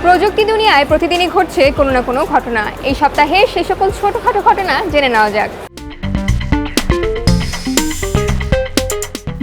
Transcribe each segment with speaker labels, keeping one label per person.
Speaker 1: প্রযুক্তি দুনিয়ায় প্রতিদিনই ঘটছে কোনো না কোনো ঘটনা। এই সপ্তাহে সেই সকল ছোটখাটো ঘটনা জেনে নেওয়া যাক।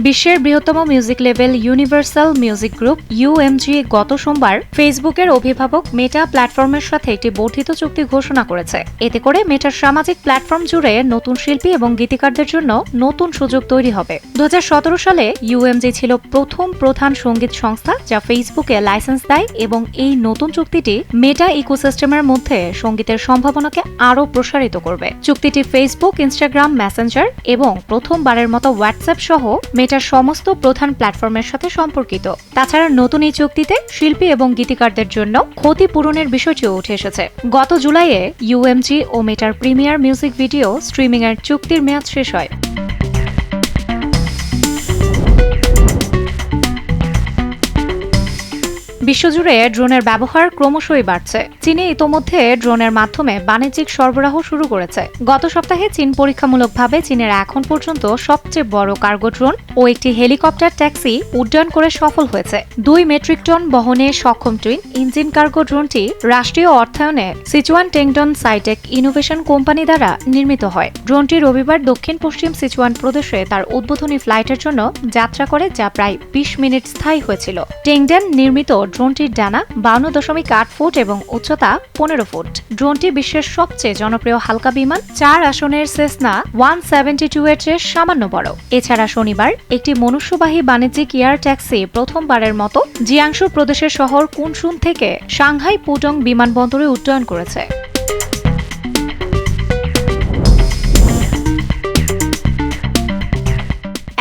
Speaker 2: বিশ্বের বৃহত্তম music label universal music group ইউএমজি গত সোমবার ফেসবুকের অভিভাবক মেটা প্ল্যাটফর্মের সাথে একটি বর্ধিত চুক্তি ঘোষণা করেছে। এতে করে মেটার সামাজিক প্ল্যাটফর্ম জুড়ে নতুন শিল্পী এবং গীতিকারদের জন্য নতুন সুযোগ তৈরি হবে। 2017 সালে ইউএমজি ছিল প্রথম প্রধান সঙ্গীত সংস্থা যা ফেসবুকে লাইসেন্স দেয় এবং এই নতুন চুক্তিটি মেটা ইকোসিস্টেমের মধ্যে সঙ্গীতের সম্ভাবনাকে আরও প্রসারিত করবে। চুক্তিটি ফেসবুক, ইনস্টাগ্রাম, মেসেঞ্জার এবং প্রথমবারের মতো হোয়াটসঅ্যাপ সহ মেটার সমস্ত প্রধান প্ল্যাটফর্মের সাথে সম্পর্কিত। তাছাড়া নতুন এই চুক্তিতে শিল্পী এবং গীতিকারদের জন্য ক্ষতিপূরণের বিষয়টিও উঠে এসেছে। গত জুলাইয়ে ইউএমজি ও মেটার প্রিমিয়ার মিউজিক ভিডিও স্ট্রিমিংয়ের চুক্তির মেয়াদ শেষ হয়। বিশ্বজুড়ে ড্রোনের ব্যবহার ক্রমশই বাড়ছে। চীনে ইতোমধ্যে ড্রোনের মাধ্যমে বাণিজ্যিক সরবরাহ শুরু করেছে। গত সপ্তাহে চীন পরীক্ষামূলকভাবে চীনের এখন পর্যন্ত সবচেয়ে বড় কার্গো ড্রোন ও একটি হেলিকপ্টার ট্যাক্সি উড্ডয়ন করে সফল হয়েছে। 2 মেট্রিক টন বহনে সক্ষম টুইন ইঞ্জিন কার্গো ড্রোনটি রাষ্ট্রীয় অর্থায়নে সিচুয়ান টেংডন সাইটেক ইনোভেশন কোম্পানি দ্বারা নির্মিত হয়। ড্রোনটি রবিবার দক্ষিণ পশ্চিম সিচুয়ান প্রদেশে তার উদ্বোধনী ফ্লাইটের জন্য যাত্রা করে, যা প্রায় 20 মিনিট স্থায়ী হয়েছিল। টেংডন নির্মিত ড্রোনটির ডানা 52.8 ফুট এবং উচ্চতা 15 ফুট। ড্রোনটি বিশ্বের সবচেয়ে জনপ্রিয় হালকা বিমান। 4 আসনের সেসনা 172 এর চেয়ে সামান্য বড়। এছাড়া শনিবার একটি মনুষ্যবাহী বাণিজ্যিক এয়ার ট্যাক্সি প্রথমবারের মতো জিয়াংশু প্রদেশের শহর কুনশুন থেকে সাংহাই পুডং বিমানবন্দরে উড্ডয়ন করেছে।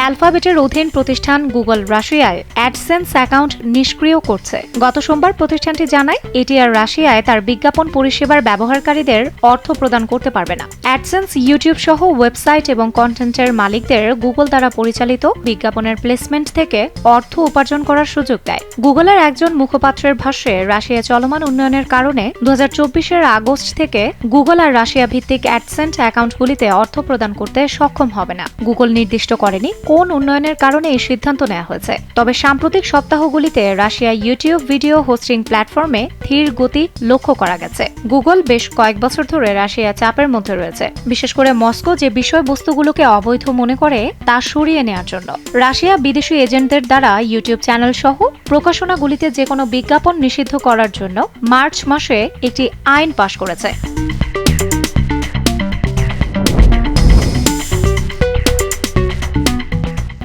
Speaker 2: অ্যালফাবেটের অধীন প্রতিষ্ঠান গুগল রাশিয়ায় অ্যাডসেন্স অ্যাকাউন্ট নিষ্ক্রিয় করছে। গত সোমবার প্রতিষ্ঠানটি জানায় এটি আর রাশিয়ায় তার বিজ্ঞাপন পরিষেবার ব্যবহারকারীদের অর্থ প্রদান করতে পারবে না। অ্যাডসেন্স ইউটিউব সহ ওয়েবসাইট এবং কন্টেন্টের মালিকদের গুগল দ্বারা পরিচালিত বিজ্ঞাপনের প্লেসমেন্ট থেকে অর্থ উপার্জন করার সুযোগ দেয়। গুগলের একজন মুখপাত্রের ভাষ্যে রাশিয়া চলমান উন্নয়নের কারণে 2024 আগস্ট থেকে গুগল আর রাশিয়া ভিত্তিক অ্যাডসেন্স অ্যাকাউন্টগুলিতে অর্থ প্রদান করতে সক্ষম হবে না। গুগল নির্দিষ্ট করেনি কোন উন্নয়নের কারণে এই সিদ্ধান্ত নেওয়া হয়েছে। তবে সাম্প্রতিক সপ্তাহগুলিতে রাশিয়া ইউটিউব ভিডিও হোস্টিং প্ল্যাটফর্মে ধীর গতি লক্ষ্য করা গেছে। গুগল বেশ কয়েক বছর ধরে রাশিয়া চাপের মধ্যে রয়েছে, বিশেষ করে মস্কো যে বিষয়বস্তুগুলোকে অবৈধ মনে করে তা সরিয়ে নেওয়ার জন্য। রাশিয়া বিদেশি এজেন্টদের দ্বারা ইউটিউব চ্যানেল সহ প্রকাশনাগুলিতে যে কোনো বিজ্ঞাপন নিষিদ্ধ করার জন্য মার্চ মাসে একটি আইন পাশ করেছে।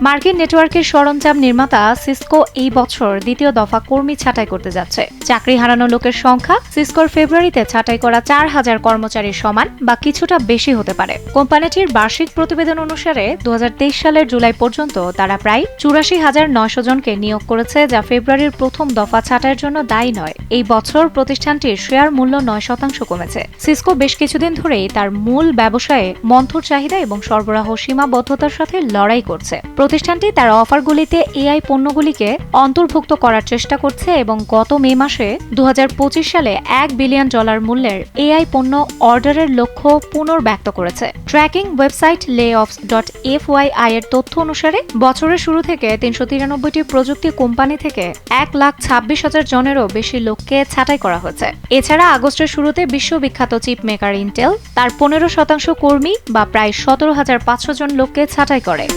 Speaker 2: মার্কিন নেটওয়ার্কের সরঞ্জাম নির্মাতা সিসকো এই বছর দ্বিতীয় দফা কর্মী ছাঁটাই করতে যাচ্ছে। চাকরি হারানো লোকের সংখ্যা সিসকোর ফেব্রুয়ারিতে ছাঁটাই করা 4000 কর্মচারীর সমান বা কিছুটা বেশি হতে পারে। কোম্পানিটির বার্ষিক প্রতিবেদন অনুসারে 2023 সালের জুলাই পর্যন্ত তারা প্রায় 84,900 জনকে নিয়োগ করেছে, যা ফেব্রুয়ারির প্রথম দফা ছাঁটাইয়ের জন্য দায়ী নয়। এই বছর প্রতিষ্ঠানটির শেয়ার মূল্য 9% কমেছে। সিসকো বেশ কিছুদিন ধরেই তার মূল ব্যবসায়ে মন্থর চাহিদা এবং সরবরাহ সীমাবদ্ধতার সাথে লড়াই করছে। প্রতিষ্ঠানটি তার অফারগুলিতে এআই পণ্যগুলিকে অন্তর্ভুক্ত করার চেষ্টা করছে এবং গত মে মাসে 2025 সালে $1 বিলিয়ন মূল্যের এআই পণ্য অর্ডারের লক্ষ্য পুনর্ব্যক্ত করেছে। ট্র্যাকিং ওয়েবসাইট layoffs.fyi এর তথ্য অনুসারে বছরের শুরু থেকে 393টি প্রযুক্তি কোম্পানি থেকে 1,26,000 জনেরও বেশি লোককে ছাঁটাই করা হয়েছে। এছাড়া আগস্টের শুরুতে বিশ্ববিখ্যাত চিপ মেকার ইন্টেল তার 15% কর্মী বা প্রায় 17,500 জন লোককে ছাঁটাই করে।